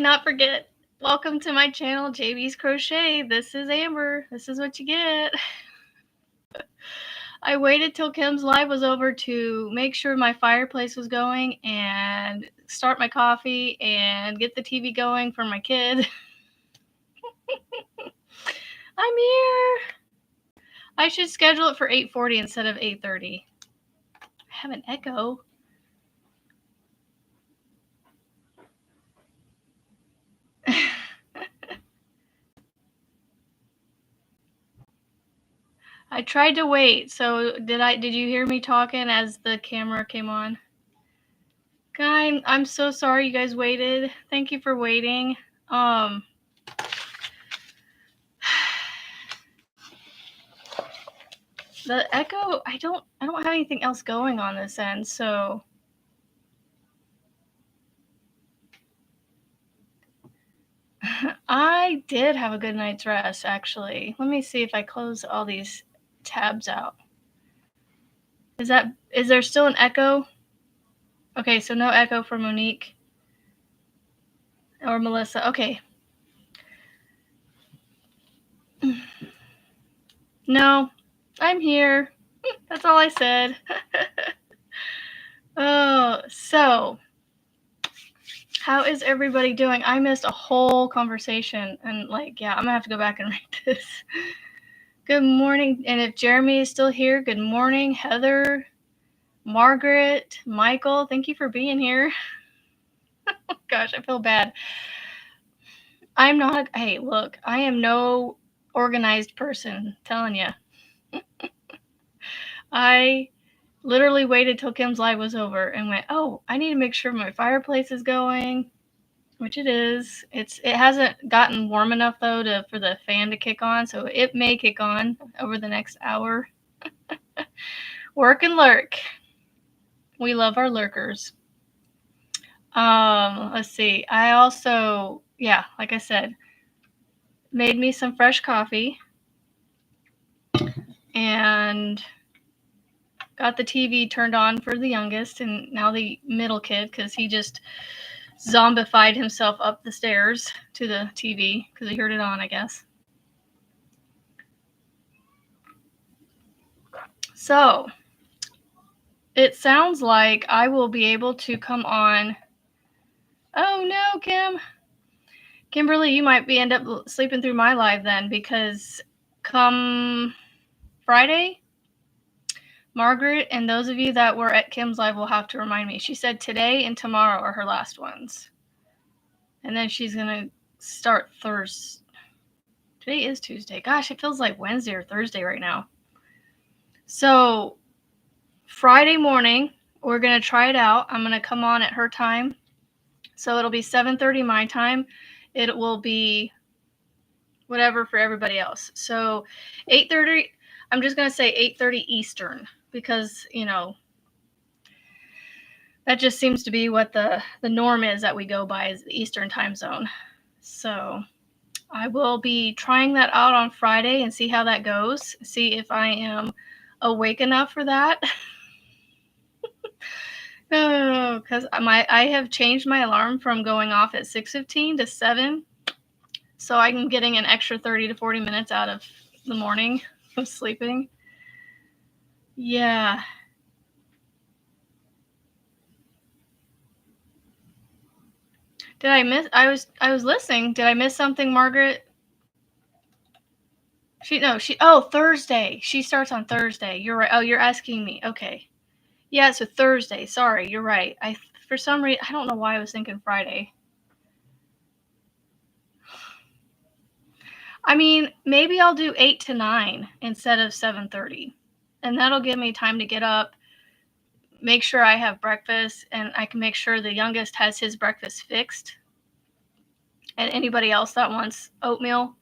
did not forget. Welcome to my channel, JB's Crochet. This is Amber. This is what you get. I waited till Kim's live was over to make sure my fireplace was going and start my coffee and get the TV going for my kid. I'm here. I should schedule it for 8:40 instead of 8:30. I have an echo. I tried to wait. So did you hear me talking as the camera came on? Guy, I'm so sorry you guys waited. Thank you for waiting. The echo, I don't have anything else going on this end, so I did have a good night's rest, actually. Let me see if I close all these tabs out. Is there still an echo? Okay, so no echo for Monique or Melissa. Okay. No, I'm here. That's all I said. Oh, so how is everybody doing? I missed a whole conversation and I'm gonna have to go back and read this. Good morning. And if Jeremy is still here, good morning. Heather, Margaret, Michael, thank you for being here. Gosh, I feel bad. Hey, look, I am no organized person, I'm telling you. I literally waited till Kim's live was over and went, oh, I need to make sure my fireplace is going, which it is. It hasn't gotten warm enough though for the fan to kick on, so it may kick on over the next hour. Work and lurk. We love our lurkers. Let's see. I also, like I said, made me some fresh coffee and got the TV turned on for the youngest and now the middle kid because he just zombified himself up the stairs to the TV because he heard it on, I guess. So it sounds like I will be able to come on. Oh no, Kimberly, you might end up sleeping through my live then, because come Friday, Margaret and those of you that were at Kim's live will have to remind me. She said today and tomorrow are her last ones. And then she's going to start Thursday. Today is Tuesday. Gosh, it feels like Wednesday or Thursday right now. So Friday morning, we're going to try it out. I'm going to come on at her time. So it'll be 7:30 my time. It will be whatever for everybody else. So 8:30, I'm just going to say 8:30 Eastern because, that just seems to be what the norm is that we go by, is the Eastern time zone. So I will be trying that out on Friday and see how that goes. See if I am awake enough for that. No, because I have changed my alarm from going off at 6:15 to 7. So I'm getting an extra 30 to 40 minutes out of the morning of sleeping. Yeah. Did I miss? I was listening. Did I miss something, Margaret? Thursday. She starts on Thursday. You're right. Oh, you're asking me. Okay. Yeah, so Thursday. Sorry, you're right. For some reason, I don't know why I was thinking Friday. I mean, maybe I'll do 8 to 9 instead of 7:30. And that'll give me time to get up, make sure I have breakfast, and I can make sure the youngest has his breakfast fixed. And anybody else that wants oatmeal,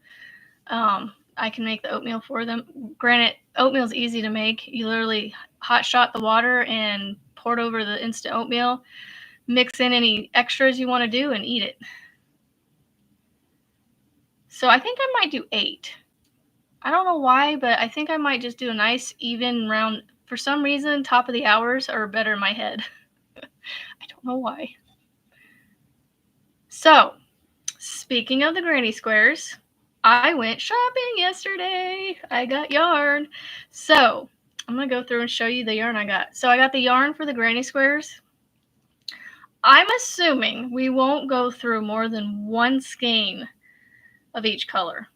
I can make the oatmeal for them. Granted, oatmeal's easy to make. You literally hot shot the water and pour it over the instant oatmeal, mix in any extras you want to do, and eat it. So I think I might do 8. I don't know why, but I think I might just do a nice even round. For some reason, top of the hours are better in my head. I don't know why. So Speaking of the granny squares, I went shopping yesterday. I got yarn. So I'm going to go through and show you the yarn I got. So I got the yarn for the granny squares. I'm assuming we won't go through more than one skein of each color.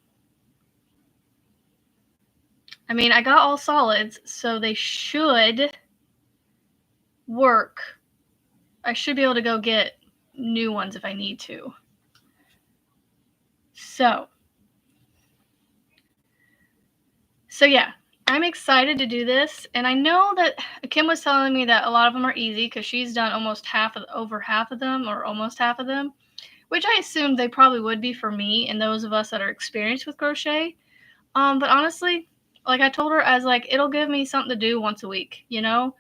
I mean, I got all solids, so they should work. I should be able to go get new ones if I need to. So yeah, I'm excited to do this, and I know that Kim was telling me that a lot of them are easy because she's done over half of them, or almost half of them, which I assumed they probably would be for me and those of us that are experienced with crochet. But honestly, like I told her, I was like, it'll give me something to do once a week, you know?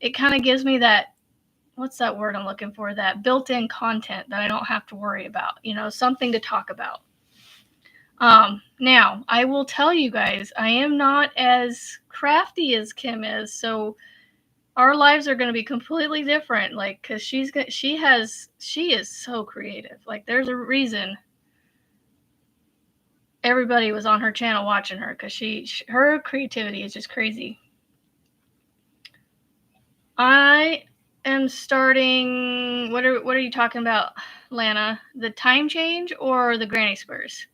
It kind of gives me that, what's that word I'm looking for? That built-in content that I don't have to worry about, you know, something to talk about. Now, I will tell you guys, I am not as crafty as Kim is, so our lives are going to be completely different, like, because she is so creative. Like, there's a reason everybody was on her channel watching her, because her creativity is just crazy. I am starting, what are you talking about, Lana? The time change or the granny squares?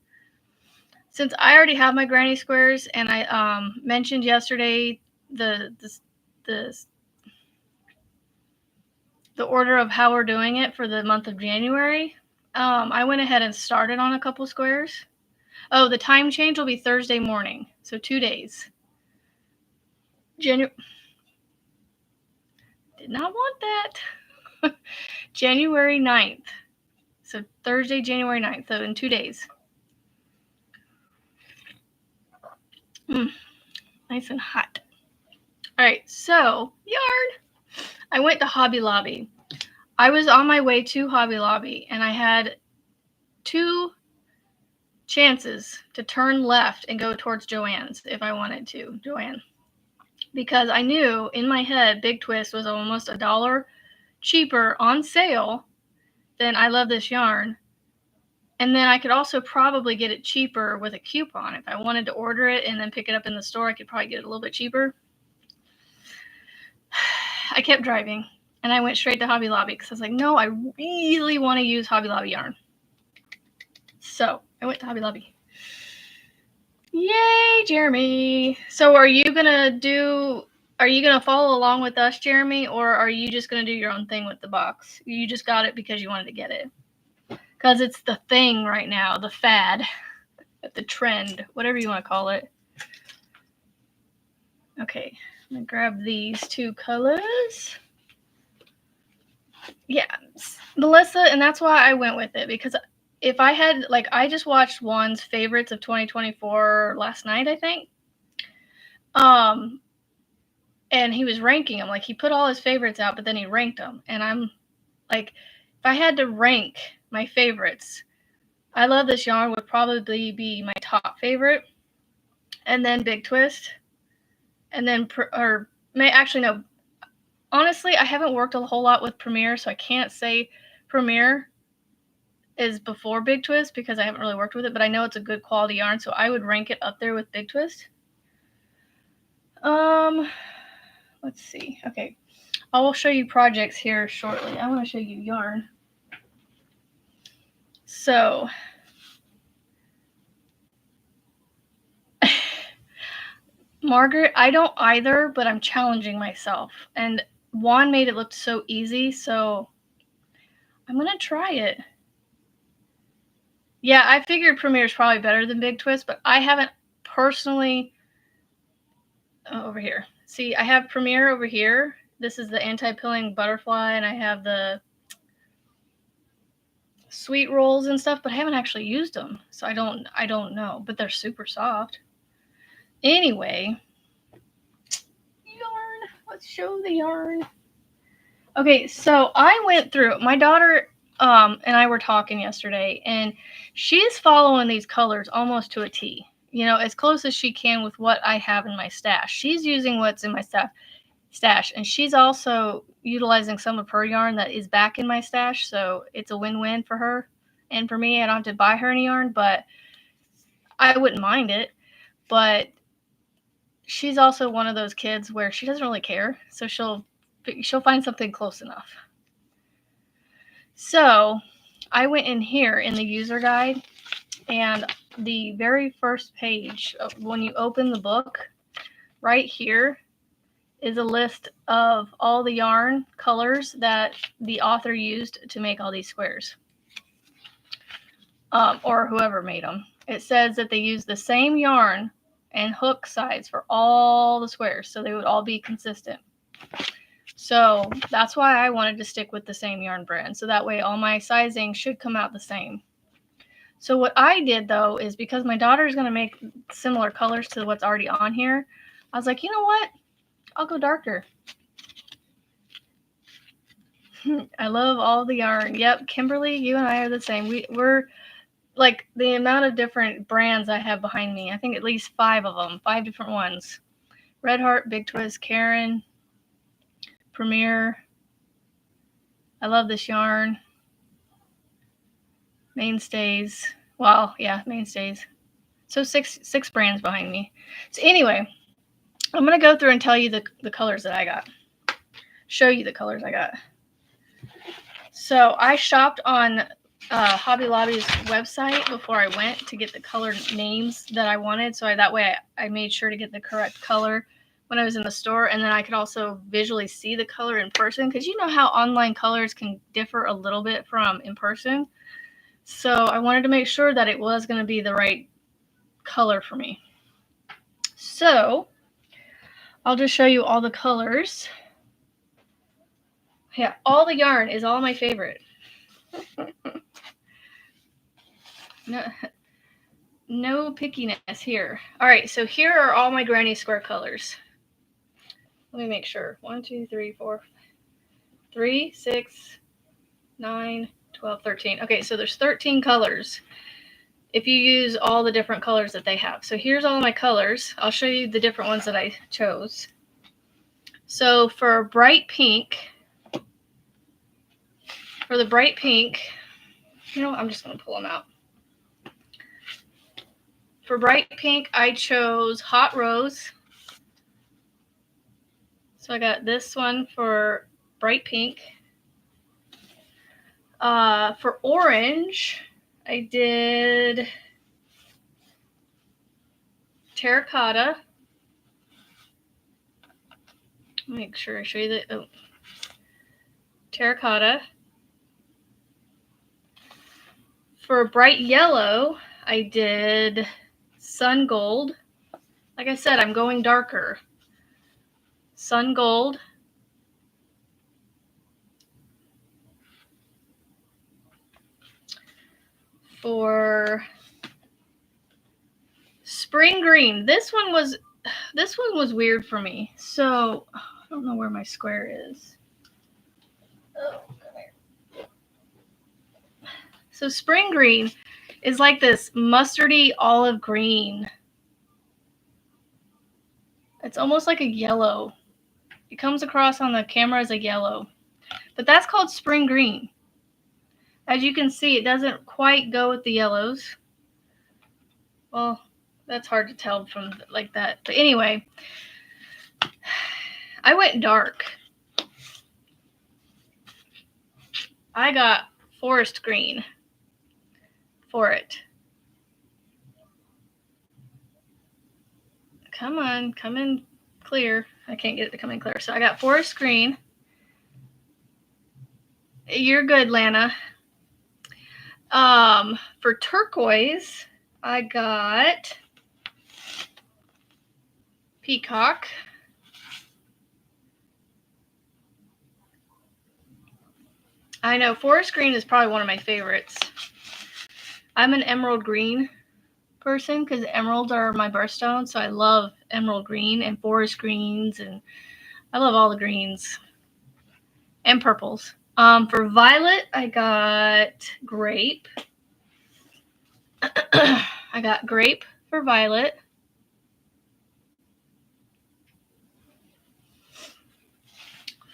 Since I already have my granny squares, and I mentioned yesterday the order of how we're doing it for the month of January, I went ahead and started on a couple squares. Oh, the time change will be Thursday morning, so 2 days. Did not want that. January 9th. So Thursday, January 9th, so in 2 days. Nice and hot. All right, so yarn. I went to Hobby Lobby. I was on my way to Hobby Lobby, and I had 2 chances to turn left and go towards Joann's if I wanted to. Joann. Because I knew in my head Big Twist was almost $1 cheaper on sale than I Love This Yarn. And then I could also probably get it cheaper with a coupon. If I wanted to order it and then pick it up in the store, I could probably get it a little bit cheaper. I kept driving, and I went straight to Hobby Lobby because I was like, no, I really want to use Hobby Lobby yarn. So I went to Hobby Lobby. Yay, Jeremy. So are you going to follow along with us, Jeremy, or are you just going to do your own thing with the box? You just got it because you wanted to get it. Because it's the thing right now, the fad, the trend, whatever you want to call it. Okay, I'm going to grab these 2 colors. Yeah, Melissa, and that's why I went with it, because if I had, like, I just watched Juan's favorites of 2024 last night, I think. And he was ranking them. Like, he put all his favorites out, but then he ranked them. And I'm like, if I had to rank my favorites, I Love This Yarn would probably be my top favorite. And then Big Twist. And then, no. Honestly, I haven't worked a whole lot with Premiere, so I can't say Premiere is before Big Twist because I haven't really worked with it, but I know it's a good quality yarn, so I would rank it up there with Big Twist. Let's see. Okay. I will show you projects here shortly. I want to show you yarn. So, Margaret, I don't either, but I'm challenging myself. And Juan made it look so easy, so I'm going to try it. Yeah, I figured Premiere is probably better than Big Twist, but I haven't personally... over here. See, I have Premiere over here. This is the anti-pilling butterfly, and I have the sweet rolls and stuff, but I haven't actually used them, so I don't know, but they're super soft. Anyway, yarn. Let's show the yarn. Okay, so I went through, my daughter and I were talking yesterday, and she's following these colors almost to a T. You know, as close as she can with what I have in my stash. She's using what's in my stash, and she's also utilizing some of her yarn that is back in my stash, so it's a win-win for her And for me, I don't have to buy her any yarn, but I wouldn't mind it. But she's also one of those kids where she doesn't really care, so she'll find something close enough. So I went in here in the user guide, and the very first page, when you open the book, right here is a list of all the yarn colors that the author used to make all these squares, or whoever made them. It says that they used the same yarn and hook size for all the squares, so they would all be consistent. So that's why I wanted to stick with the same yarn brand, so that way all my sizing should come out the same. So what I did, though, is because my daughter is going to make similar colors to what's already on here, I was like, you know what? I'll go darker. I love all the yarn. Yep, Kimberly, you and I are the same. We're like the amount of different brands I have behind me. I think at least 5 of them, 5 different ones. Red Heart, Big Twist, Karen, Premier. I love this yarn. Mainstays. Well, yeah, Mainstays. So six brands behind me. So anyway, I'm going to go through and tell you the colors that I got. Show you the colors I got. So I shopped on Hobby Lobby's website before I went to get the color names that I wanted. So that way I made sure to get the correct color when I was in the store. And then I could also visually see the color in person, because you know how online colors can differ a little bit from in person. So I wanted to make sure that it was going to be the right color for me. So I'll just show you all the colors. Yeah, all the yarn is all my favorite. No pickiness here. All right, so here are all my granny square colors. Let me make sure. 1, 2, 3, 4, 3, 6, 9, 12, 13. Okay, so there's 13 colors if you use all the different colors that they have. So here's all my colors. I'll show you the different ones that I chose. So for bright pink, you know, I'm just going to pull them out. For bright pink, I chose Hot Rose. So I got this one for bright pink. For orange, I did Terracotta. Make sure I show you the Terracotta. For bright yellow, I did Sun Gold. Like I said, I'm going darker. Sun Gold. For spring green, this one was weird for me. So I don't know where my square is. Oh, come here. So spring green is like this mustardy olive green. It's almost like a yellow. It comes across on the camera as a yellow, but that's called spring green. As you can see, it doesn't quite go with the yellows. Well, that's hard to tell from like that. But anyway, I went dark. I got forest green for it. Come on, come in clear. I can't get it to come in clear. So I got forest green. You're good, Lana. For turquoise, I got Peacock. I know, forest green is probably one of my favorites. I'm an emerald green person because emeralds are my birthstone, so I love emerald green and forest greens, and I love all the greens and purples. For violet, I got grape. I got grape for violet.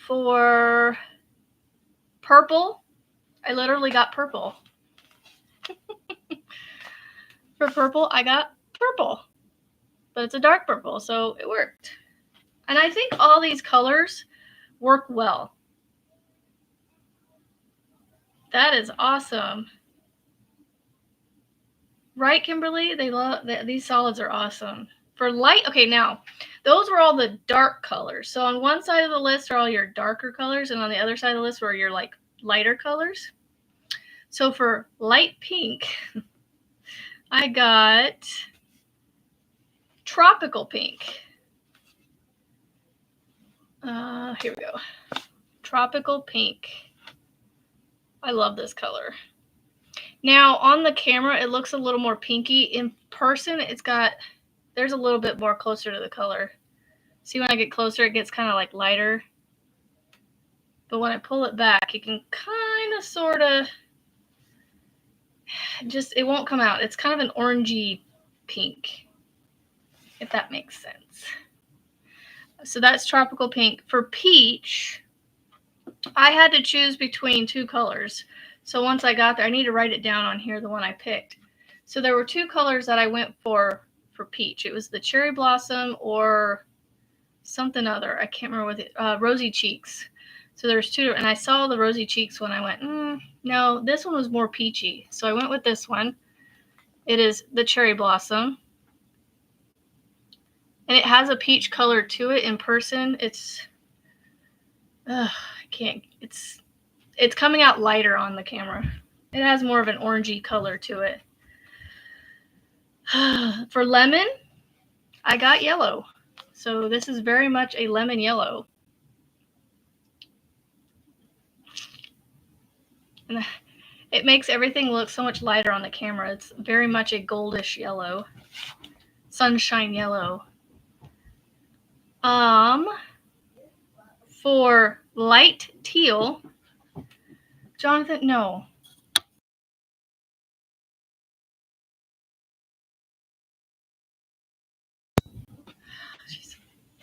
For purple, I literally got purple. For purple, I got purple. But it's a dark purple, so it worked. And I think all these colors work well. That is awesome. Right, Kimberly? These solids are awesome. For light, okay, now, those were all the dark colors. So on one side of the list are all your darker colors, and on the other side of the list were your like lighter colors. So for light pink, I got tropical pink. Here we go. Tropical pink. I love this color. Now, on the camera, it looks a little more pinky. In person, there's a little bit more closer to the color. See, when I get closer, it gets kind of like lighter. But when I pull it back, you can kind of, sort of, it won't come out. It's kind of an orangey pink, if that makes sense. So that's tropical pink. For peach, I had to choose between two colors. So once I got there, I need to write it down on here, the one I picked. So there were two colors that I went for peach. It was the cherry blossom or something other. I can't remember what rosy cheeks. So there's two, and I saw the rosy cheeks when I went, no, this one was more peachy. So I went with this one. It is the cherry blossom. And it has a peach color to it in person. It's coming out lighter on the camera. It has more of an orangey color to it. For lemon, I got yellow. So this is very much a lemon yellow. And it makes everything look so much lighter on the camera. It's very much a goldish yellow. Sunshine yellow. For light teal, Jonathan, no.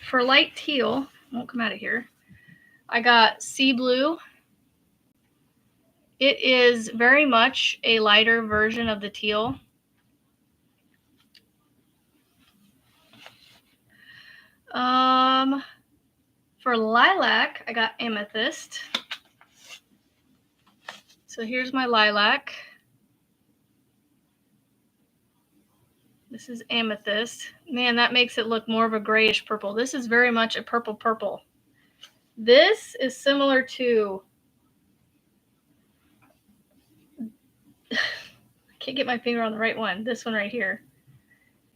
For light teal, won't come out of here, I got sea blue. It is very much a lighter version of the teal. For lilac, I got amethyst. So here's my lilac. This is amethyst. Man, that makes it look more of a grayish purple. This is very much a purple. This is similar to, I can't get my finger on the right one, this one right here.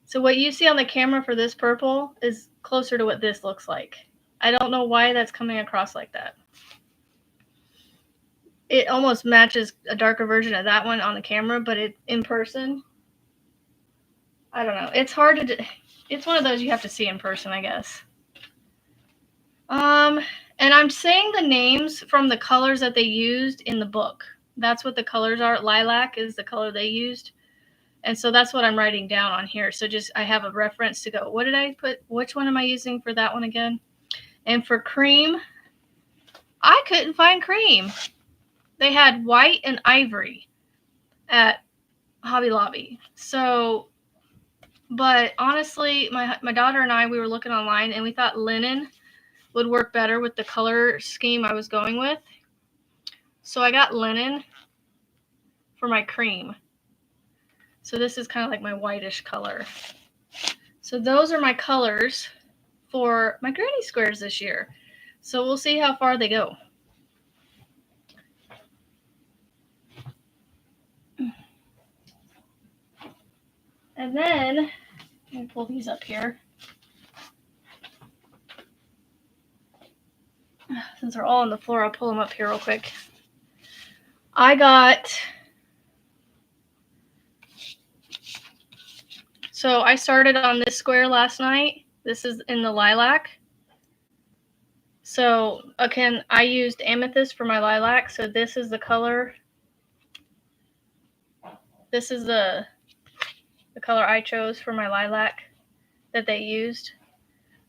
So what you see on the camera for this purple is closer to what this looks like. I don't know why that's coming across like that. It almost matches a darker version of that one on the camera, but in person, I don't know. It's hard to, it's one of those you have to see in person, I guess. And I'm saying the names from the colors that they used in the book. That's what the colors are. Lilac is the color they used. And so that's what I'm writing down on here. So just, I have a reference to go, what did I put? Which one am I using for that one again? And for cream, I couldn't find cream. They had white and ivory at Hobby Lobby. So, but honestly, my daughter and I, we were looking online and we thought linen would work better with the color scheme I was going with. So I got linen for my cream. So this is kind of like my whitish color. So those are my colors for my granny squares this year. So we'll see how far they go. And then, let me pull these up here. Since they're all on the floor, I'll pull them up here real quick. So I started on this square last night. This is in the lilac. So again, I used amethyst for my lilac. So this is the color. This is the color I chose for my lilac that they used.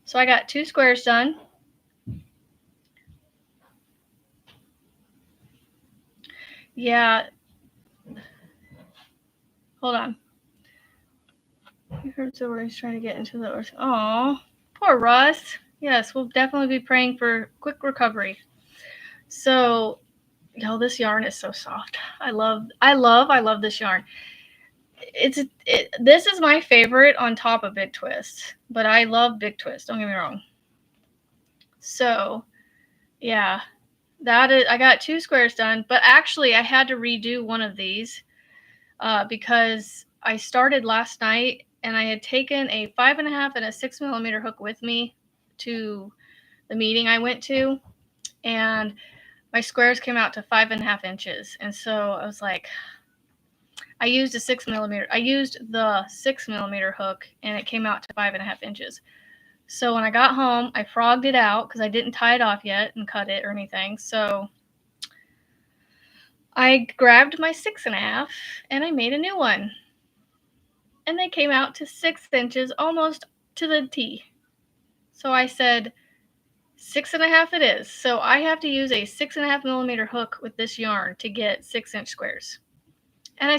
So I got 2 squares done. Yeah. Hold on. You heard so where he's trying to get into the ocean. Oh, poor Russ. Yes, we'll definitely be praying for quick recovery. So, y'all, this yarn is so soft. I love this yarn. This is my favorite on top of Big Twist, but I love Big Twist. Don't get me wrong. So, yeah, I got 2 squares done, but actually I had to redo one of these because I started last night and I had taken a 5.5 and a 6mm hook with me to the meeting I went to, and my squares came out to 5.5 inches. And so I was like, I used the 6mm hook and it came out to 5.5 inches. So when I got home, I frogged it out because I didn't tie it off yet and cut it or anything. So I grabbed my 6.5 and I made a new one. And they came out to 6 inches, almost to the T. So I said, 6.5 it is. So I have to use a 6.5mm hook with this yarn to get 6-inch squares. And I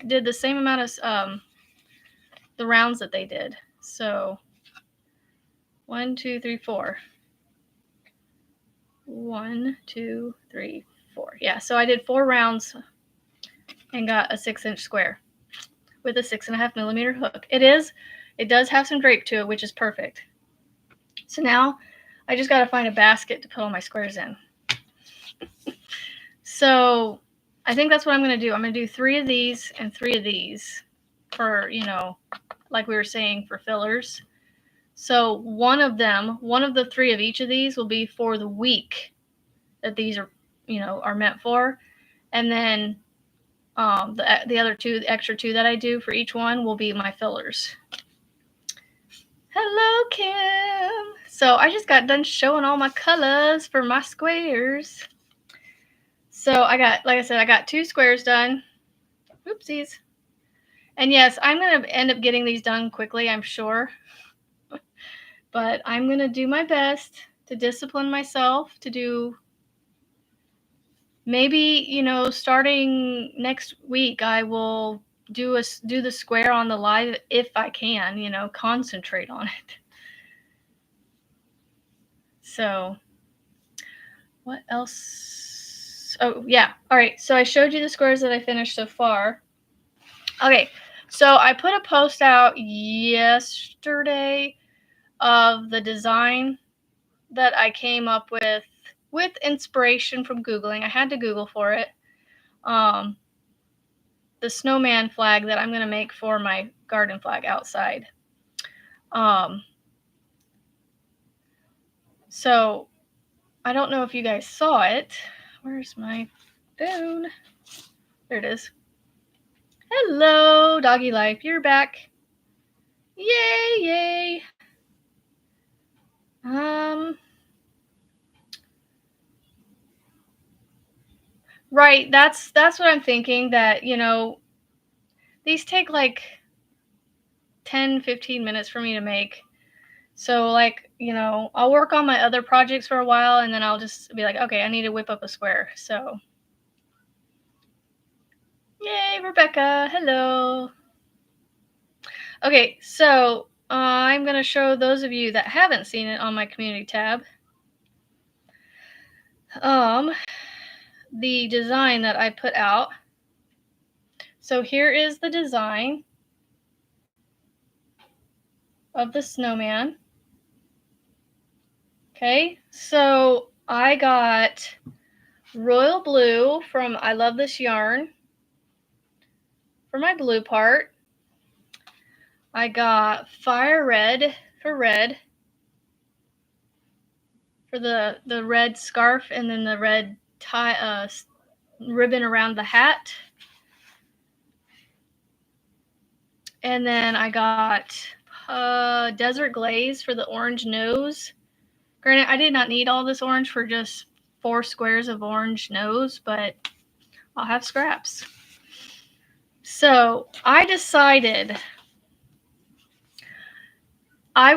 did the same amount of the rounds that they did. So 1, 2, 3, 4. 1, 2, 3, 4. Yeah, so I did 4 rounds and got a 6-inch square with a 6.5mm hook. It does have some drape to it, which is perfect. So now I just got to find a basket to put all my squares in. So I think that's what I'm going to do. I'm going to do 3 of these and 3 of these for, like we were saying, for fillers. So one of the 3 of each of these will be for the week that these are meant for. And then the other 2, the extra 2 that I do for each one will be my fillers. Hello, Kim. So I just got done showing all my colors for my squares. So like I said, I got 2 squares done. Oopsies. And yes, I'm going to end up getting these done quickly, I'm sure. But I'm going to do my best to discipline myself to do, maybe, starting next week, I will do the square on the live if I can, concentrate on it. So what else? Oh, yeah. All right. So I showed you the squares that I finished so far. Okay. So I put a post out yesterday of the design that I came up with inspiration from Googling. I had to Google for it. The snowman flag that I'm going to make for my garden flag outside. So I don't know if you guys saw it. Where's my phone? There it is. Hello, Doggy Life. You're back. Yay, yay. Right, that's what I'm thinking, that, these take like 10, 15 minutes for me to make. So, like, I'll work on my other projects for a while, and then I'll just be like, okay, I need to whip up a square. So, yay, Rebecca. Hello. Okay, so I'm going to show those of you that haven't seen it on my community tab the design that I put out. So here is the design of the snowman. Okay, so I got royal blue from I Love This Yarn for my blue part. I got fire red for the red scarf, and then the red tie ribbon around the hat. And then I got desert glaze for the orange nose. Granted, I did not need all this orange for just 4 squares of orange nose, but I'll have scraps. So I decided I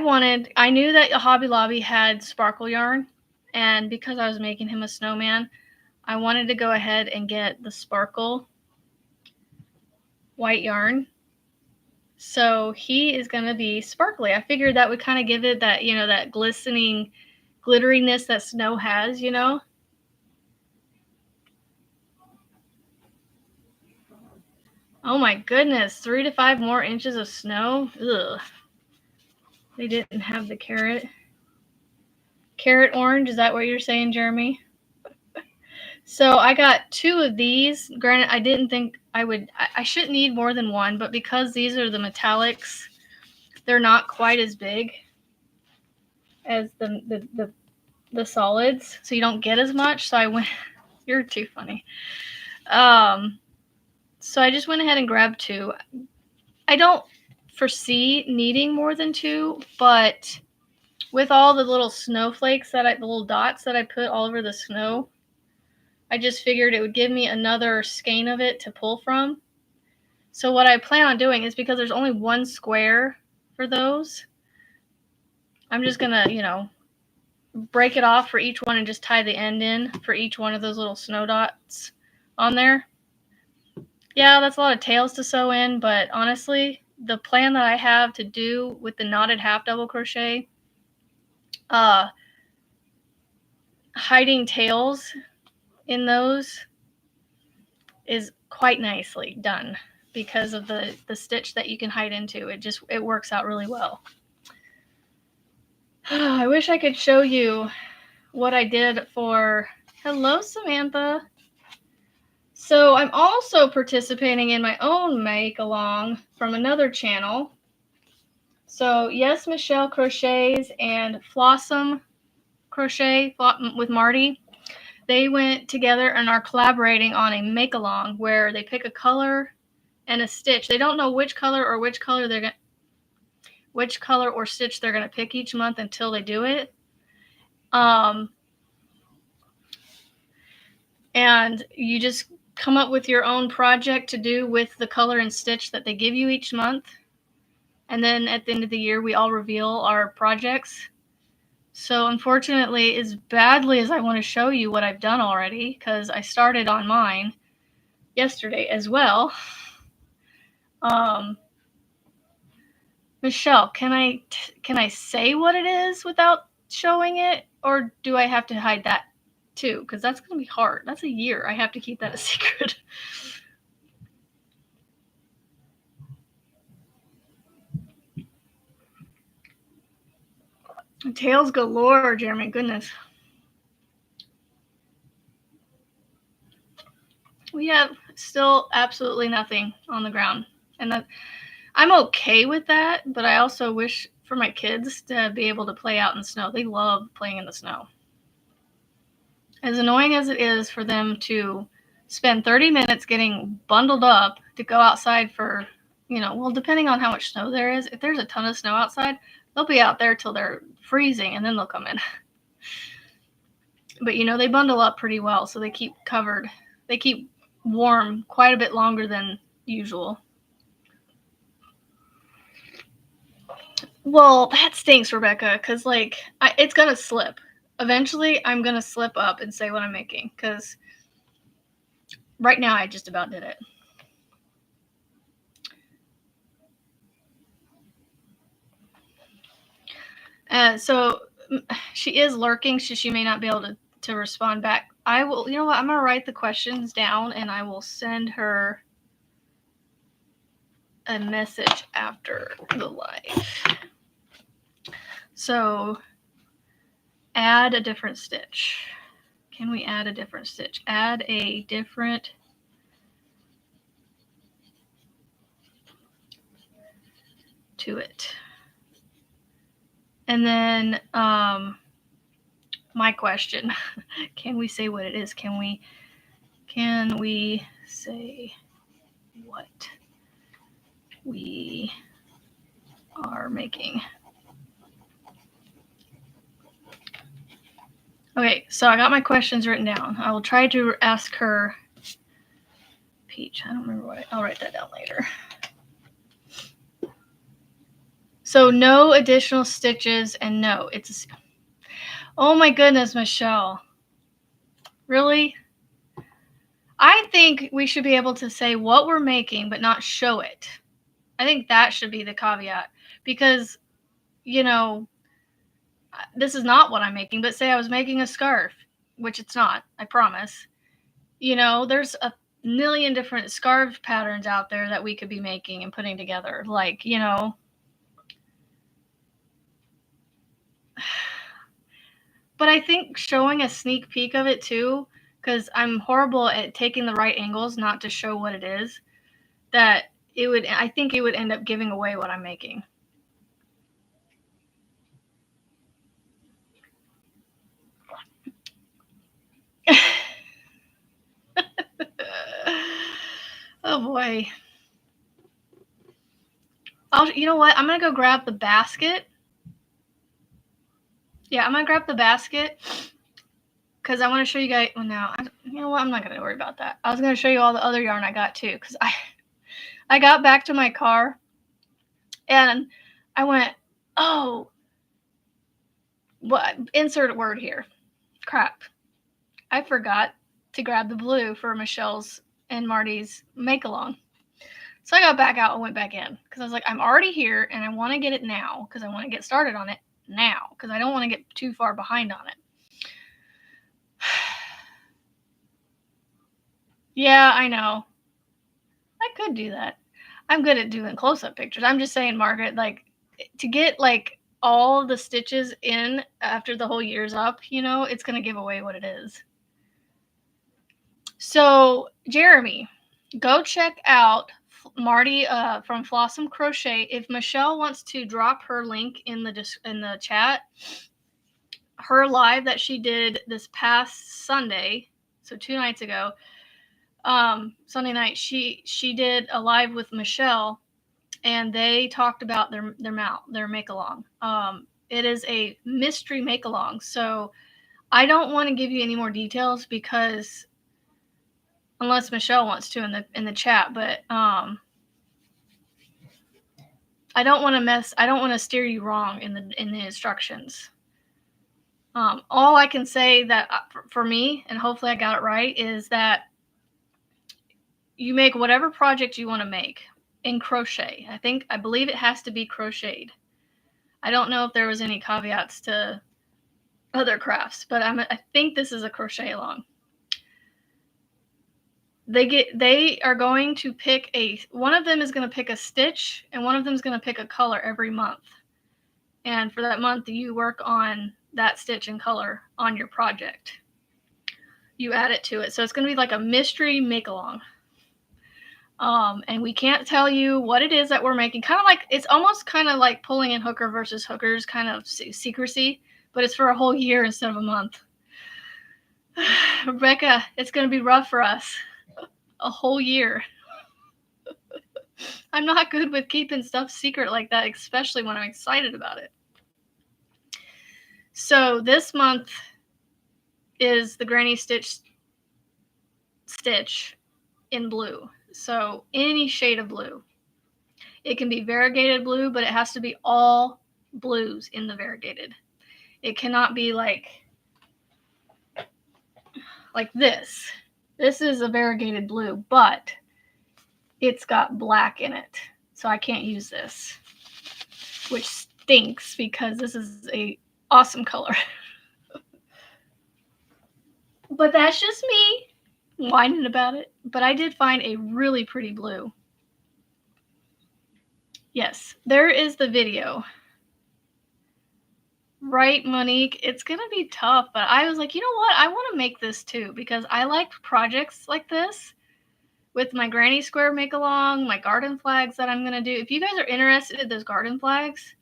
knew that Hobby Lobby had sparkle yarn, and because I was making him a snowman, I wanted to go ahead and get the sparkle white yarn. So he is going to be sparkly. I figured that would kind of give it that, you know, that glistening glitteriness that snow has, you know. Oh my goodness, 3 to 5 more inches of snow. Ugh. They didn't have the carrot. Carrot orange, is that what you're saying, Jeremy? So I got 2 of these. Granted, I didn't think I shouldn't need more than one, but because these are the metallics, they're not quite as big as the solids, so you don't get as much. So I went, you're too funny. So I just went ahead and grabbed 2. I don't foresee needing more than 2, but with all the little snowflakes the little dots that I put all over the snow, I just figured it would give me another skein of it to pull from. So what I plan on doing is, because there's only one square for those, I'm just gonna, you know, break it off for each one and just tie the end in for each one of those little snow dots on there. Yeah, that's a lot of tails to sew in, but honestly, the plan that I have to do with the knotted half double crochet, hiding tails in those is quite nicely done because of the stitch that you can hide into. It works out really well. I wish I could show you what I did for... Hello, Samantha. So I'm also participating in my own make-along from another channel. So Yes, Michelle Crochets and Flossom Crochet with Marty, they went together and are collaborating on a make-along where they pick a color and a stitch. They don't know which color or stitch they're gonna pick each month until they do it. And you just come up with your own project to do with the color and stitch that they give you each month. And then at the end of the year, we all reveal our projects. So unfortunately, as badly as I want to show you what I've done already, because I started on mine yesterday as well. Michelle, can I say what it is without showing it, or do I have to hide that too? Because that's going to be hard. That's a year. I have to keep that a secret. Tails galore, Jeremy. Goodness. We have still absolutely nothing on the ground, and that I'm okay with that, but I also wish for my kids to be able to play out in the snow. They love playing in the snow. As annoying as it is for them to spend 30 minutes getting bundled up to go outside for, you know, well, depending on how much snow there is, if there's a ton of snow outside, they'll be out there till they're freezing and then they'll come in. But, you know, they bundle up pretty well, so they keep covered. They keep warm quite a bit longer than usual. Well, that stinks, Rebecca, because, like, it's going to slip. Eventually, I'm going to slip up and say what I'm making, because right now I just about did it. So she is lurking, so she may not be able to respond back. I will, you know what, I'm going to write the questions down, and I will send her a message after the live. So, add a different stitch. Can we add a different stitch? Add a different to it. And then my question, can we say what it is? Can we say what we are making? Okay, so I got my questions written down. I will try to ask her. Peach, I don't remember what I'll write that down later. So no additional stitches, and no, it's a... Oh my goodness, Michelle. Really? I think we should be able to say what we're making, but not show it. I think that should be the caveat, because, you know, this is not what I'm making, but say I was making a scarf, which it's not, I promise. You know, there's a million different scarf patterns out there that we could be making and putting together. Like, you know, but I think showing a sneak peek of it too, because I'm horrible at taking the right angles not to show what it is, that I think it would end up giving away what I'm making. Oh boy. You know what? I'm gonna go grab the basket. Yeah, I'm gonna grab the basket because I want to show you guys. Well, now, you know what? I'm not gonna worry about that. I was gonna show you all the other yarn I got too, because I got back to my car and I went, oh, what? Insert a word here. Crap. I forgot to grab the blue for Michelle's and Marty's make along. So I got back out and went back in because I was like, I'm already here and I want to get it now because I want to get started on it now because I don't want to get too far behind on it. Yeah, I know. I could do that. I'm good at doing close-up pictures. I'm just saying, Margaret, like, to get like all the stitches in after the whole year's up, you know, it's going to give away what it is. So, Jeremy, go check out Marty from Flossom Crochet. If Michelle wants to drop her link in the chat, her live that she did this past Sunday, so 2 nights ago, Sunday night, she did a live with Michelle, and they talked about their make along. It is a mystery make along, so I don't want to give you any more details because unless Michelle wants to in the chat, but I don't want to steer you wrong in the instructions. All I can say that for me, and hopefully I got it right, is that you make whatever project you want to make in crochet. I believe it has to be crocheted. I don't know if there was any caveats to other crafts, but I think this is a crochet along. They are going to pick one of them is going to pick a stitch and one of them is going to pick a color every month. And for that month, you work on that stitch and color on your project. You add it to it. So it's going to be like a mystery make along. And we can't tell you what it is that we're making. It's almost kind of like pulling in Hooker versus Hookers kind of secrecy, but it's for a whole year instead of a month. Rebecca, it's going to be rough for us. A whole year. I'm not good with keeping stuff secret like that, especially when I'm excited about it. So this month is the Granny Stitch in blue. So any shade of blue. It can be variegated blue, but it has to be all blues in the variegated. It cannot be like this. This is a variegated blue, but it's got black in it. So I can't use this, which stinks because this is a awesome color. But that's just me whining about it. But I did find a really pretty blue. Yes, there is the video. Right, Monique? It's going to be tough, but I was like, you know what? I want to make this too because I like projects like this with my granny square make along, my garden flags that I'm going to do. If you guys are interested in those garden flags,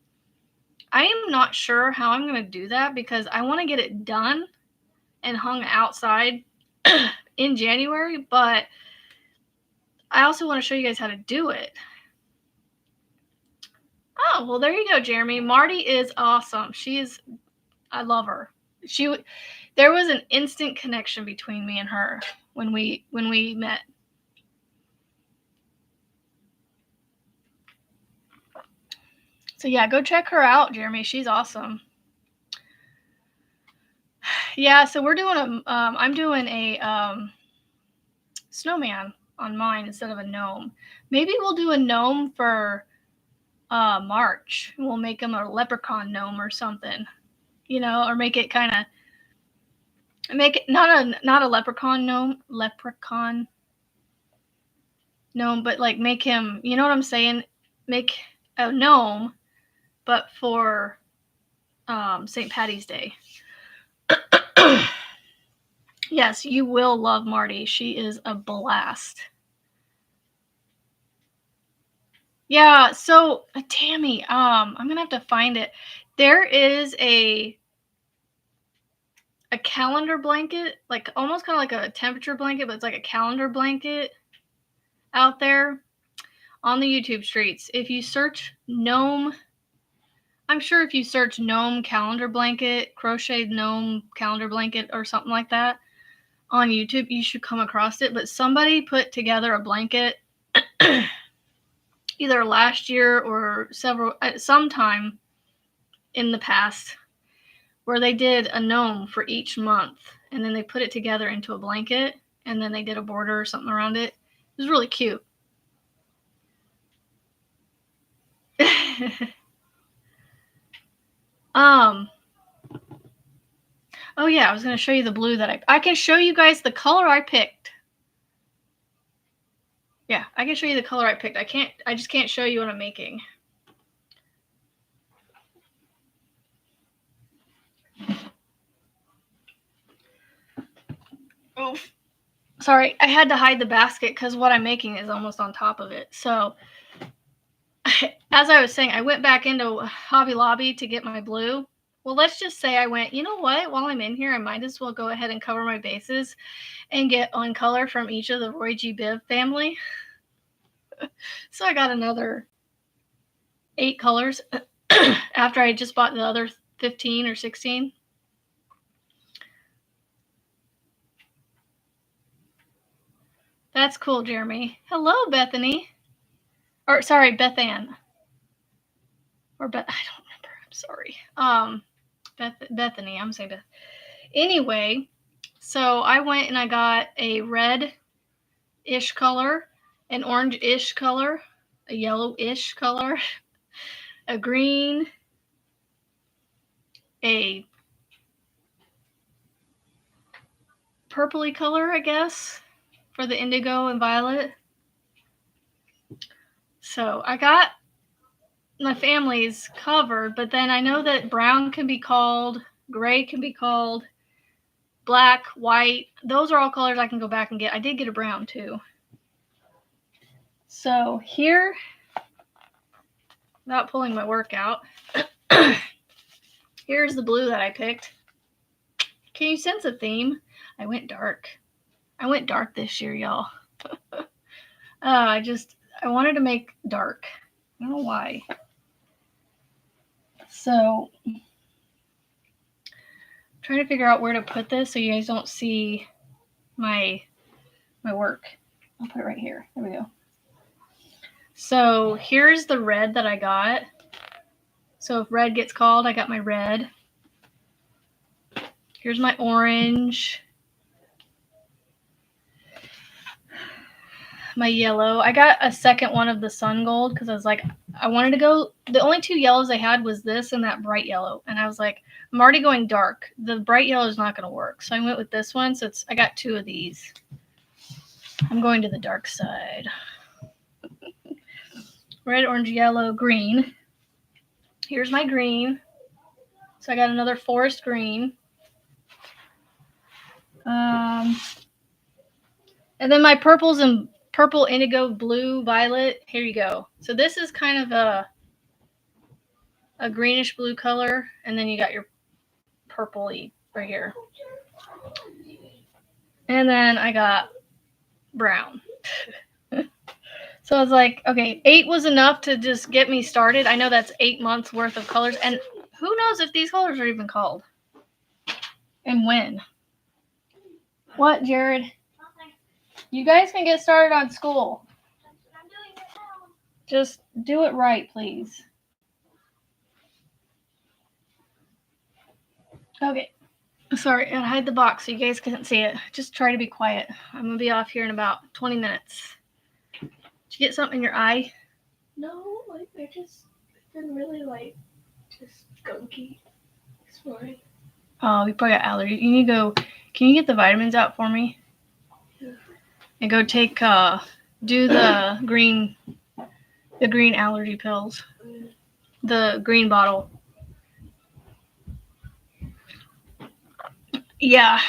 I am not sure how I'm going to do that because I want to get it done and hung outside in January, but I also want to show you guys how to do it. Oh, well, there you go, Jeremy. Marty is awesome. I love her. There was an instant connection between me and her when we met. So yeah, go check her out, Jeremy. She's awesome. Yeah, so we're doing I'm doing a snowman on mine instead of a gnome. Maybe we'll do a gnome for March. We'll make him a leprechaun gnome or something, you know, or make it kind of make it not a leprechaun gnome, but like make him, you know what I'm saying? Make a gnome, but for St. Patty's Day. Yes, you will love Marty. She is a blast. Yeah, so Tammy, I'm gonna have to find it. There is a calendar blanket, like almost kind of like a temperature blanket, but it's like a calendar blanket out there on the YouTube streets. If you search gnome, I'm sure if you search gnome calendar blanket, crochet gnome calendar blanket, or something like that on YouTube, you should come across it. But somebody put together a blanket either last year or sometime in the past where they did a gnome for each month, and then they put it together into a blanket, and then they did a border or something around it. It was really cute. Oh yeah, I was going to show you the blue that I can show you guys the color I picked. Yeah, I can show you the color I picked. I just can't show you what I'm making. Oh, sorry, I had to hide the basket because what I'm making is almost on top of it. So, as I was saying, I went back into Hobby Lobby to get my blue. Well, let's just say I went, you know what? While I'm in here, I might as well go ahead and cover my bases and get one color from each of the Roy G. Biv family. So I got another 8 colors after I just bought the other 15 or 16. That's cool, Jeremy. Hello, Bethany. Or sorry, Beth Ann. Or Beth, I don't remember. I'm sorry. Bethany. I'm saying Beth. Anyway, so I went and I got a red-ish color, an orange-ish color, a yellow-ish color, a green, a purpley color, I guess, for the indigo and violet. So I got my family's covered, but then I know that brown can be called, gray can be called, black, white. Those are all colors I can go back and get. I did get a brown too. So here, without pulling my work out, here's the blue that I picked. Can you sense a theme? I went dark. I went dark this year, y'all. I wanted to make dark. I don't know why. So, I'm trying to figure out where to put this so you guys don't see my work. I'll put it right here. There we go. So here's the red that I got. So if red gets called, I got my red. Here's my orange. My yellow. I got a second one of the sun gold because I was like, I wanted to go. The only 2 yellows I had was this and that bright yellow. And I was like, I'm already going dark. The bright yellow is not going to work. So I went with this one. So I got 2 of these. I'm going to the dark side. Red, orange, yellow, green. Here's my green. So I got another forest green. And then my purples and purple, indigo, blue, violet. Here you go. So this is kind of a greenish blue color. And then you got your purpley right here. And then I got brown. So I was like, okay, 8 was enough to just get me started. I know that's 8 months worth of colors. And who knows if these colors are even called. And when. What, Jared? You guys can get started on school. I'm doing it now. Just do it right, please. Okay. Sorry, I gotta hide the box so you guys can't see it. Just try to be quiet. I'm gonna be off here in about 20 minutes. Did you get something in your eye? No, I just been really like just gunky this morning. Oh, you probably got allergies. You need to go. Can you get the vitamins out for me? Yeah. And go take do the green allergy pills. The green bottle. Yeah.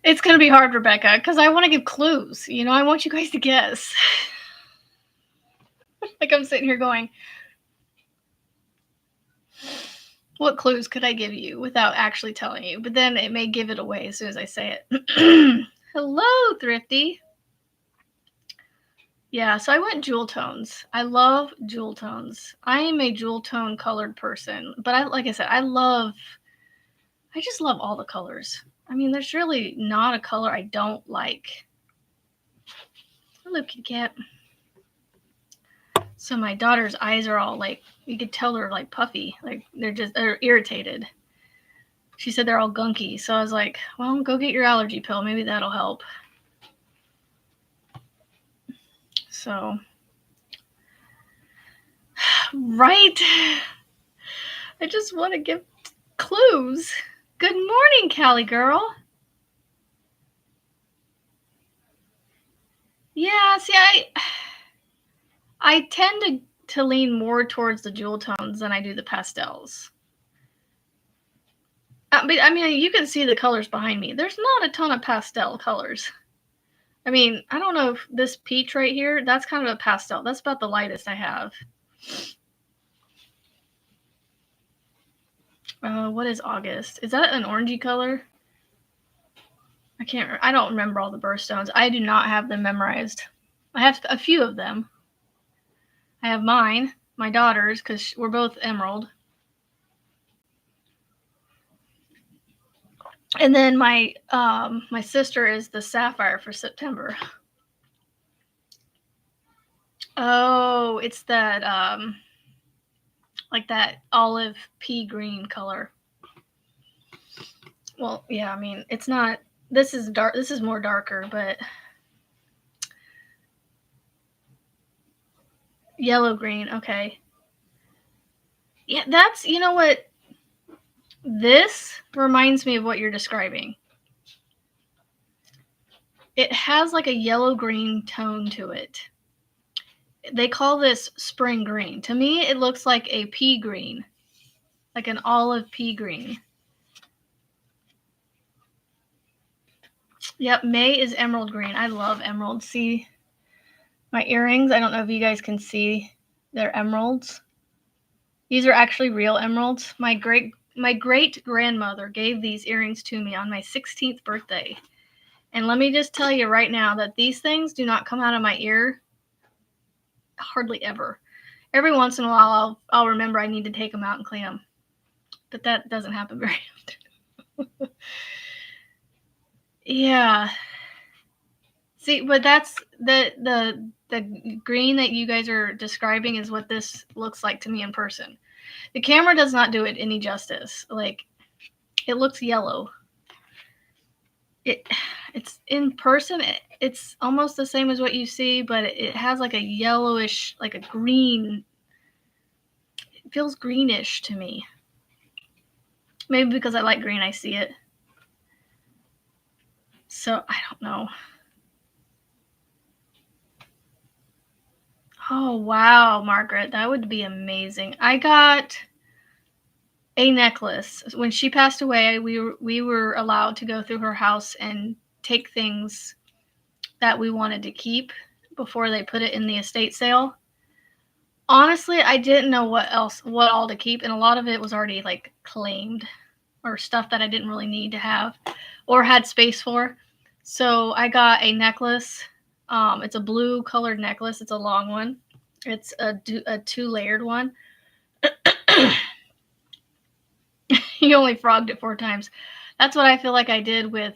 It's going to be hard, Rebecca, because I want to give clues. You know, I want you guys to guess. Like I'm sitting here going, what clues could I give you without actually telling you? But then it may give it away as soon as I say it. Hello, Thrifty. Yeah, so I went jewel tones. I love jewel tones. I am a jewel tone colored person. But like I said, I just love all the colors. I mean, there's really not a color I don't like. Hello, kitty cat. So my daughter's eyes are all like, you could tell they're like puffy. Like they're irritated. She said they're all gunky. So I was like, well, go get your allergy pill. Maybe that'll help. So, right. I just want to give clues. Good morning, Callie girl. Yeah, see, I tend to lean more towards the jewel tones than I do the pastels. But I mean, you can see the colors behind me. There's not a ton of pastel colors. I mean, I don't know if this peach right here, that's kind of a pastel. That's about the lightest I have. What is August? Is that an orangey color? I don't remember all the birthstones. I do not have them memorized. I have a few of them. I have mine, my daughter's, because we're both emerald. And then my sister is the sapphire for September. Oh, it's that like that olive pea green color. Well, yeah, I mean, it's not, this is dark, this is more darker, but yellow green, okay. Yeah, that's, you know what, this reminds me of what you're describing. It has like a yellow green tone to it. They call this spring green. To me, it looks like a pea green, like an olive pea green. Yep, May is emerald green. I love emerald. See my earrings? I don't know if you guys can see. They're emeralds. These are actually real emeralds. My great grandmother gave these earrings to me on my 16th birthday. And let me just tell you right now that these things do not come out of my ear hardly ever. Every once in a while, I'll remember I need to take them out and clean them. But that doesn't happen very often. Yeah. See, but that's the green that you guys are describing is what this looks like to me in person. The camera does not do it any justice. Like, it looks yellow. It's in person, it's almost the same as what you see, but it has like a yellowish, like a green. It feels greenish to me. Maybe because I like green, I see it. So, I don't know. Oh, wow, Margaret. That would be amazing. I got a necklace. When she passed away, we were allowed to go through her house and take things that we wanted to keep before they put it in the estate sale. Honestly, I didn't know what all to keep, and a lot of it was already like claimed or stuff that I didn't really need to have or had space for. So I got a necklace. It's a blue colored necklace. It's a long one. It's a 2-layered one. You only frogged it 4 times. That's what I feel like I did with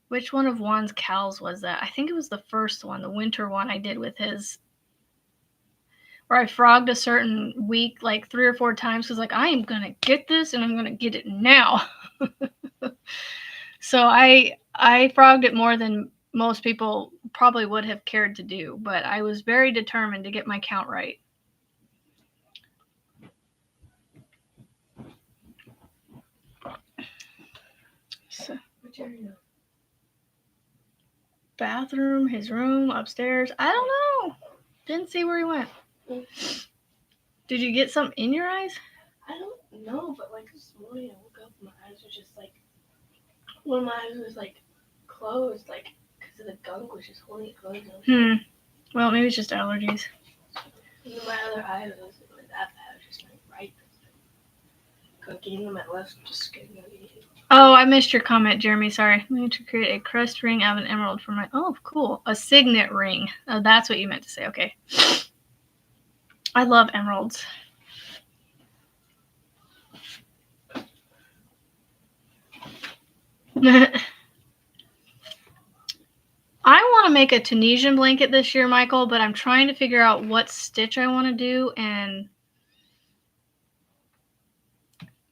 which one of Juan's cows was that? I think it was the first one, the winter one I did with his, where I frogged a certain week like 3 or 4 times because like I am gonna get this and I'm gonna get it now. So I frogged it more than most people probably would have cared to do, but I was very determined to get my count right. So, bathroom, his room, upstairs. I don't know. Didn't see where he went. Did you get something in your eyes? I don't know, but like this morning I woke up and my eyes were just like, one of my eyes was like closed, like because of the gunk was just holding it closed. Well, maybe it's just allergies. And then my other eye wasn't really that bad. It was just my right gunking, and my left just getting gunky. Oh, I missed your comment, Jeremy. Sorry. I need to create a crest ring of an emerald for my. Oh, cool. A signet ring. Oh, that's what you meant to say. Okay. I love emeralds. I want to make a Tunisian blanket this year, Michael, but I'm trying to figure out what stitch I want to do and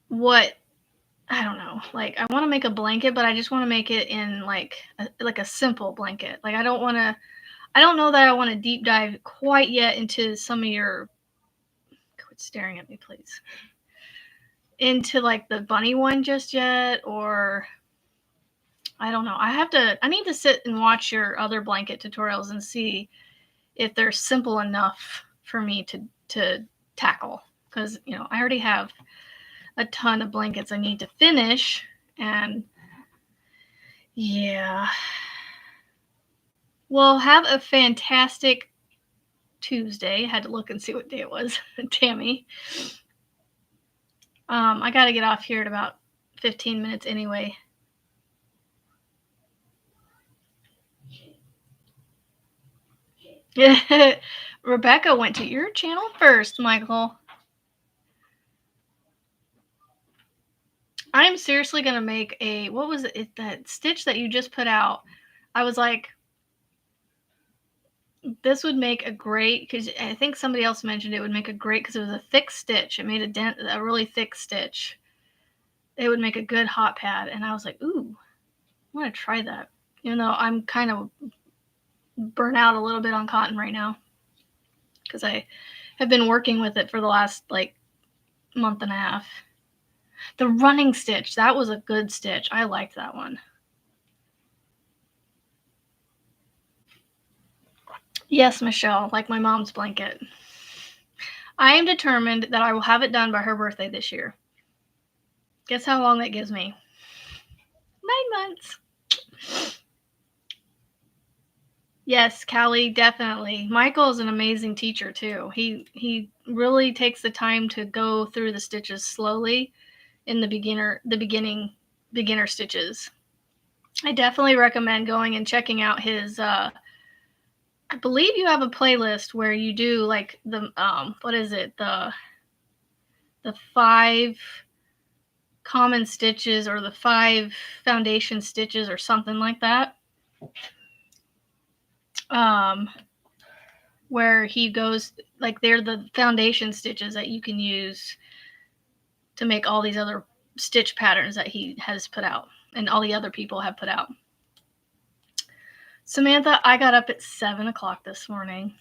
what, I don't know. Like, I want to make a blanket, but I just want to make it in like a simple blanket. Like, I don't know that I want to deep dive quite yet into some of your, quit staring at me, please, into like the bunny one just yet, or I don't know. I need to sit and watch your other blanket tutorials and see if they're simple enough for me to tackle, because I already have a ton of blankets I need to finish, and yeah. Well, have a fantastic Tuesday. Had to look and see what day it was. Tammy. I got to get off here at about 15 minutes anyway. Rebecca went to your channel first, Michael. I'm seriously going to make a, what was it, that stitch that you just put out? I was like, this would make a great, because I think somebody else mentioned it would make a great, because it was a thick stitch. It made a really thick stitch. It would make a good hot pad. And I was like, ooh, I want to try that. Even though I'm kind of burnt out a little bit on cotton right now, because I have been working with it for the last like month and a half. The running stitch, that was a good stitch. I liked that one. Yes, Michelle, like my mom's blanket. I am determined that I will have it done by her birthday this year. Guess how long that gives me? 9 months. Yes, Callie, definitely. Michael is an amazing teacher too. He really takes the time to go through the stitches slowly in the beginner stitches. I definitely recommend going and checking out his I believe you have a playlist where you do like the what is it? The 5 common stitches or the 5 foundation stitches or something like that. Where he goes, like, they're the foundation stitches that you can use to make all these other stitch patterns that he has put out and all the other people have put out. Samantha, I got up at 7 o'clock this morning.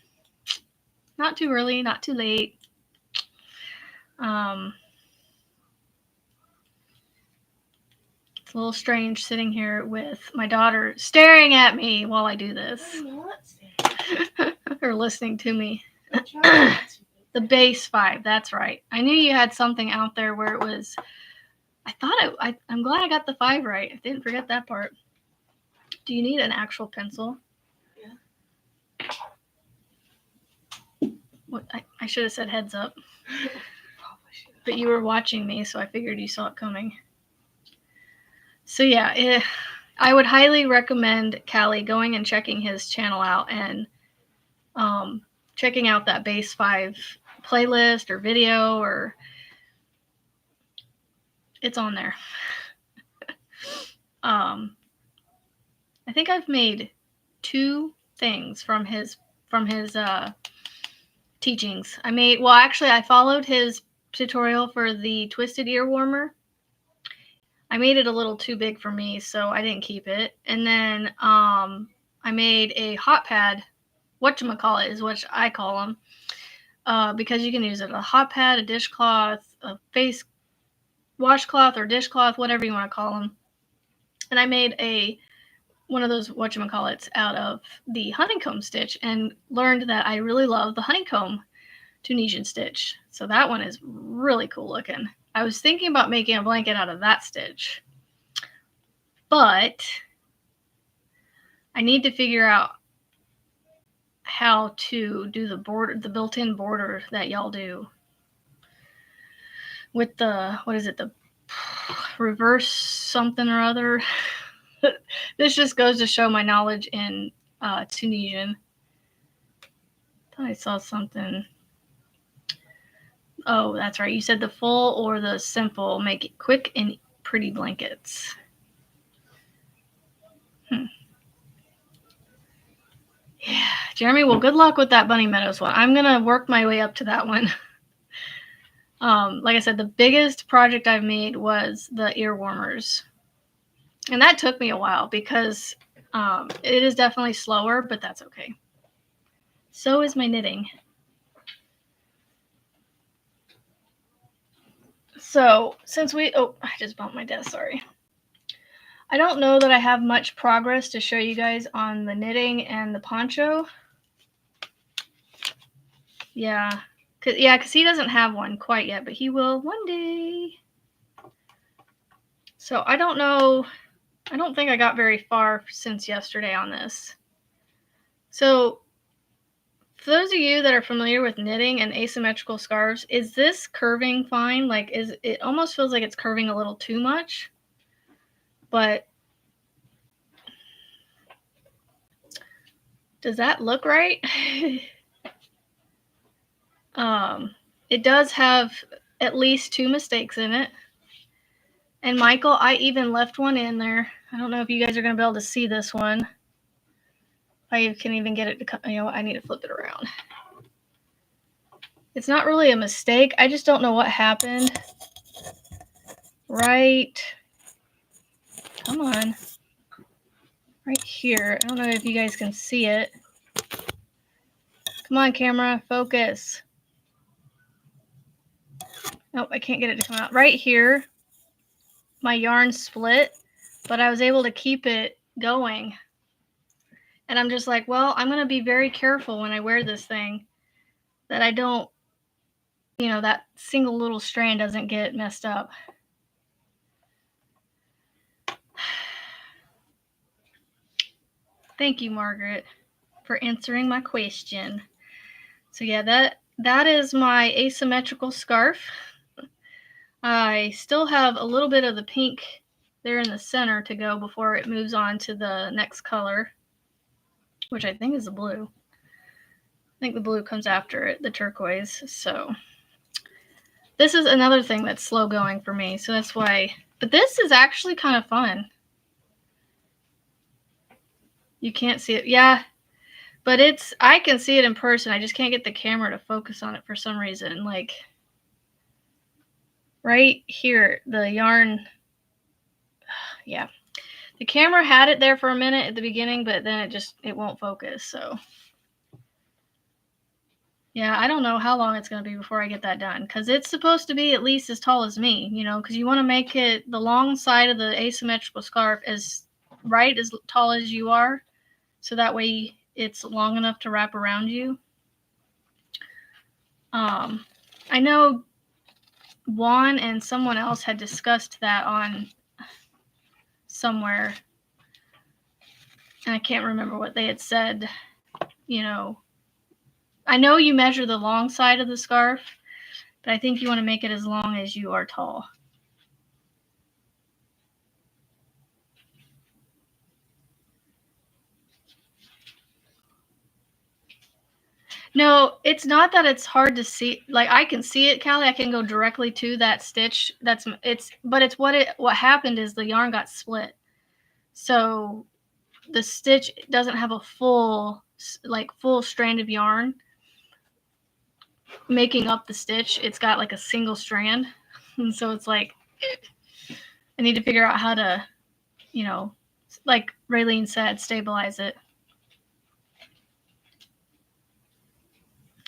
Not too early, not too late. It's a little strange sitting here with my daughter staring at me while I do this. Or listening to me. The base 5, that's right. I knew you had something out there where it was, I'm glad I got the 5 right. I didn't forget that part. Do you need an actual pencil? Yeah. What, I should have said heads up. But you were watching me, so I figured you saw it coming. So yeah, I would highly recommend Callie going and checking his channel out and checking out that base 5 playlist or video, or it's on there. I think I've made 2 things from his teachings. I followed his tutorial for the twisted ear warmer. I made it a little too big for me, so I didn't keep it. And then I made a hot pad, whatchamacallit is what I call them, because you can use it a hot pad, a dishcloth, a face washcloth or dishcloth, whatever you want to call them. And I made one of those whatchamacallits out of the honeycomb stitch and learned that I really love the honeycomb Tunisian stitch. So that one is really cool looking. I was thinking about making a blanket out of that stitch, but I need to figure out how to do the border, the built-in border that y'all do with the, what is it, the reverse something or other. This just goes to show my knowledge in Tunisian. I thought I saw something. Oh, that's right. You said the full or the simple make it quick and pretty blankets. Yeah, Jeremy, well, good luck with that Bunny Meadows one. I'm going to work my way up to that one. Like I said, the biggest project I've made was the ear warmers. And that took me a while because it is definitely slower, but that's okay. So is my knitting. So since I just bumped my desk, sorry. I don't know that I have much progress to show you guys on the knitting and the poncho. Yeah, because he doesn't have one quite yet, but he will one day. So I don't know. I don't think I got very far since yesterday on this. So for those of you that are familiar with knitting and asymmetrical scarves, is this curving fine? Like, it almost feels like it's curving a little too much, but does that look right? It does have at least 2 mistakes in it. And Michael, I even left one in there. I don't know if you guys are going to be able to see this one. I can even get it to, I need to flip it around. It's not really a mistake. I just don't know what happened. Right. Come on. Right here. I don't know if you guys can see it. Come on, camera. Focus. Nope, I can't get it to come out. Right here, my yarn split, but I was able to keep it going. And I'm just like, well, I'm going to be very careful when I wear this thing that I don't, that single little strand doesn't get messed up. Thank you, Margaret, for answering my question. So yeah, that is my asymmetrical scarf. I still have a little bit of the pink there in the center to go before it moves on to the next color, which I think is the blue. I think the blue comes after it, the turquoise. So this is another thing that's slow going for me. So that's why, but this is actually kind of fun. You can't see it. Yeah, but I can see it in person. I just can't get the camera to focus on it for some reason. Like right here, the yarn. Yeah. The camera had it there for a minute at the beginning, but then it won't focus. So yeah, I don't know how long it's going to be before I get that done, because it's supposed to be at least as tall as me, because you want to make it the long side of the asymmetrical scarf as tall as you are, so that way it's long enough to wrap around you. I know Juan and someone else had discussed that on somewhere, and I can't remember what they had said. I know you measure the long side of the scarf, but I think you want to make it as long as you are tall. No, it's not that it's hard to see. Like, I can see it, Callie. I can go directly to that stitch. What happened is the yarn got split. So the stitch doesn't have a full strand of yarn making up the stitch. It's got like a single strand. And so it's like, I need to figure out how to, you know, like Raylene said, stabilize it.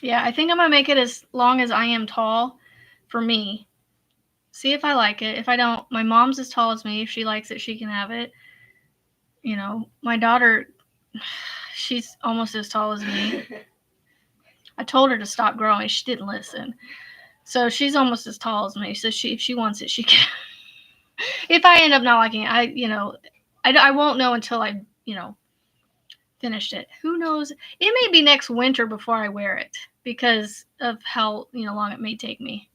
Yeah, I think I'm going to make it as long as I am tall for me. See if I like it. If I don't, my mom's as tall as me. If she likes it, she can have it. You know, my daughter, she's almost as tall as me. I told her to stop growing. She didn't listen. So she's almost as tall as me. So if she wants it, she can. If I end up not liking it, I won't know until I, finished it. Who knows? It may be next winter before I wear it because of how, long it may take me.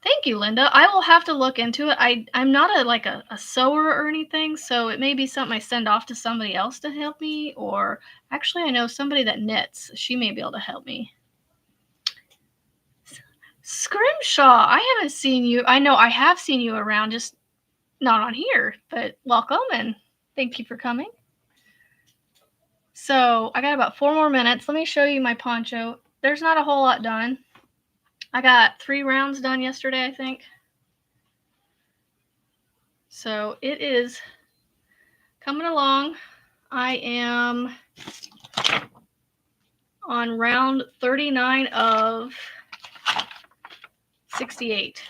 Thank you, Linda. I will have to look into it. I'm not a sewer or anything, so it may be something I send off to somebody else to help me, or actually I know somebody that knits. She may be able to help me. Scrimshaw, I haven't seen you. I know I have seen you around, just not on here, but welcome and thank you for coming. So I got about 4 more minutes. Let me show you my poncho. There's not a whole lot done. I got 3 rounds done yesterday, I think. So it is coming along. I am on round 39 of 68.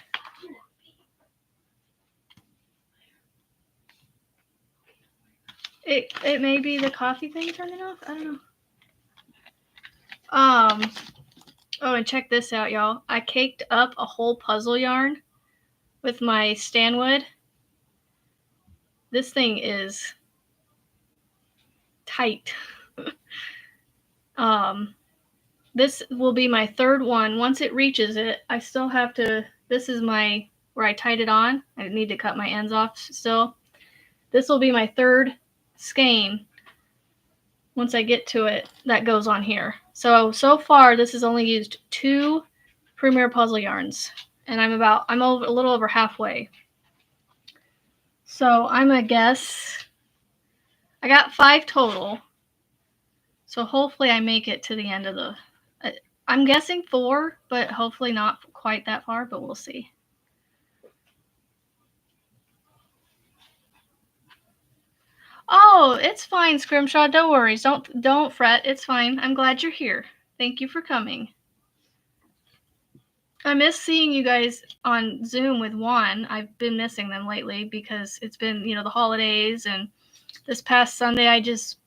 It may be the coffee thing turning off. I don't know. Oh, and check this out, y'all. I caked up a whole puzzle yarn with my Stanwood. This thing is tight. This will be my 3rd one. Once it reaches it, I still have to, this is my, where I tied it on. I need to cut my ends off still. This will be my 3rd skein. Once I get to it, that goes on here. So far, this has only used 2 Premier Puzzle yarns. And I'm a little over halfway. So I'm going to guess, I got 5 total. So hopefully I make it to the end of the, I'm guessing 4, but hopefully not quite that far, but we'll see. Oh, it's fine, Scrimshaw. Don't worry. Don't fret. It's fine. I'm glad you're here. Thank you for coming. I miss seeing you guys on Zoom with Juan. I've been missing them lately because it's been, the holidays, and this past Sunday I just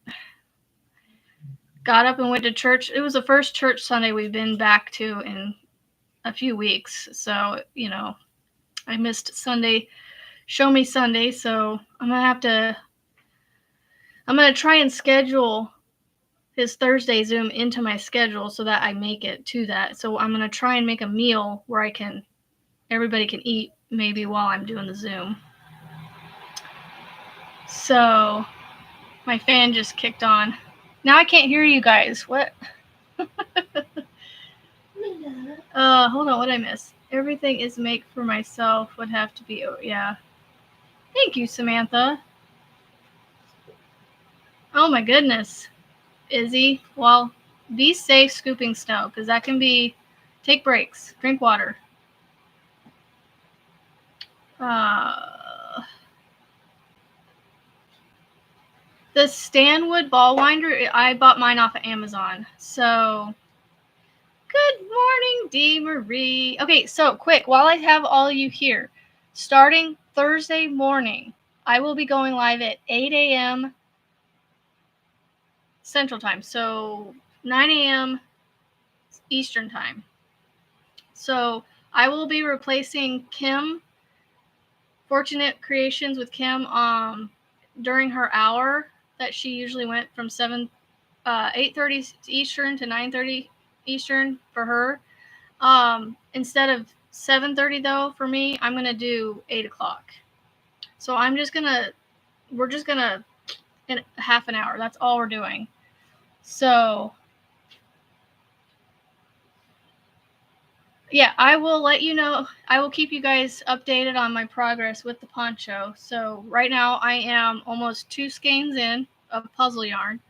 got up and went to church. It was the first church Sunday we've been back to in a few weeks. So, I missed Sunday, Show Me Sunday. So I'm going to try and schedule his Thursday Zoom into my schedule so that I make it to that. So I'm going to try and make a meal where everybody can eat maybe while I'm doing the Zoom. So my fan just kicked on. Now I can't hear you guys. What? Hold on. What did I miss? Everything is make for myself would have to be, yeah. Thank you, Samantha. Oh my goodness. Izzy, well, be safe scooping snow, because that can be, take breaks, drink water. The Stanwood ball winder, I bought mine off of Amazon. So, good morning, Dee Marie. Okay, so quick, while I have all you here, starting Thursday morning, I will be going live at 8 a.m. Central Time, so 9 a.m. Eastern Time. So I will be replacing Kim, Fortunate Creations with Kim, during her hour that she usually went from 8:30 Eastern to 9:30 Eastern for her. Instead of 7:30 though, for me, I'm gonna do 8 o'clock. So we're just gonna in half an hour. That's all we're doing. So yeah, I will let you know. I will keep you guys updated on my progress with the poncho. So right now I am almost 2 skeins in of puzzle yarn,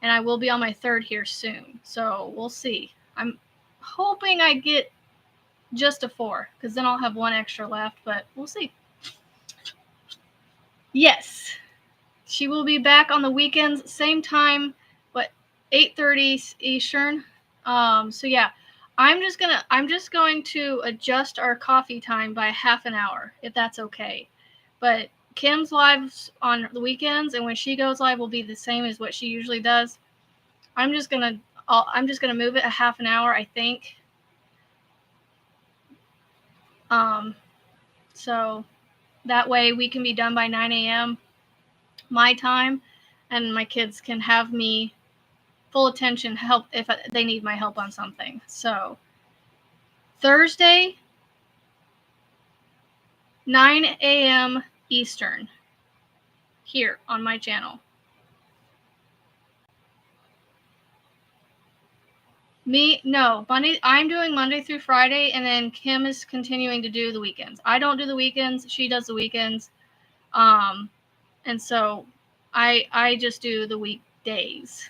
and I will be on my 3rd here soon. So we'll see. I'm hoping I get just a 4, because then I'll have one extra left, but we'll see. Yes, she will be back on the weekends, same time, but 8:30 Eastern. So yeah, I'm just going to adjust our coffee time by half an hour, if that's okay. But Kim's lives on the weekends, and when she goes live, will be the same as what she usually does. I'm just gonna move it a half an hour, I think. So that way we can be done by 9 a.m. my time, and my kids can have me full attention help if they need my help on something. So Thursday, 9 a.m. Eastern, here on my channel. No, Monday. I'm doing Monday through Friday, and then Kim is continuing to do the weekends. I don't do the weekends; she does the weekends. And so I just do the weekdays.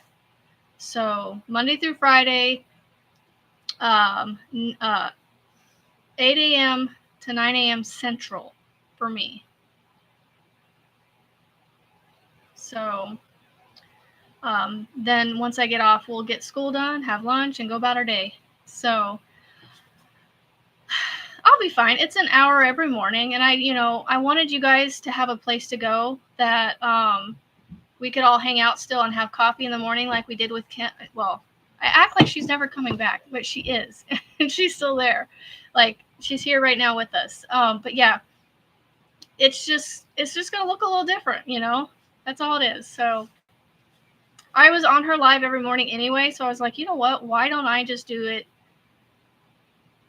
So Monday through Friday, 8 a.m. to 9 a.m. Central for me. So then once I get off, we'll get school done, have lunch, and go about our day. So I'll be fine. It's an hour every morning, and I wanted you guys to have a place to go that we could all hang out still and have coffee in the morning like we did with Kim. Well, I act like she's never coming back, but she is, and she's still there. Like, she's here right now with us. But yeah, it's just gonna look a little different, That's all it is. So I was on her live every morning anyway, so I was like, you know what? Why don't I just do it?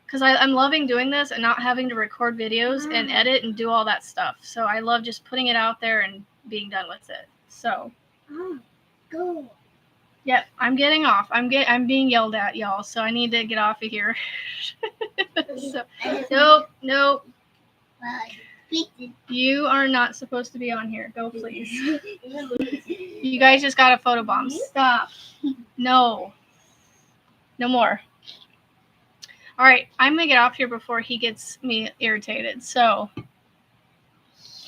Because I'm loving doing this and not having to record videos and edit and do all that stuff. So I love just putting it out there and being done with it. So, Go. Yep, I'm getting off. I'm being yelled at, y'all. So I need to get off of here. So, nope. You are not supposed to be on here. Go, please. You guys just got a photobomb. Stop. No more. All right, I'm gonna get off here before he gets me irritated. So,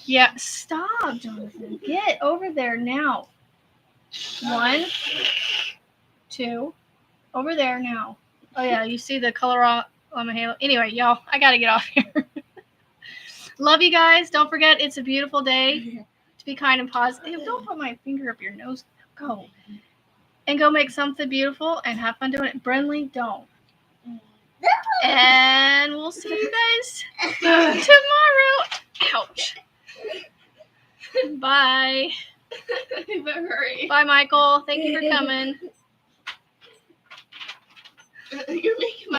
yeah, stop, Jonathan. Get over there now. 1, 2, over there now. Oh yeah, you see the color on my halo. Anyway, y'all, I gotta get off here. Love you guys. Don't forget, it's a beautiful day. To be kind and positive. Don't put my finger up your nose. Go. And go make something beautiful and have fun doing it. Brenly, don't. And we'll see you guys tomorrow. Ouch. Bye. But hurry. Bye, Michael. Thank you for coming. You're making my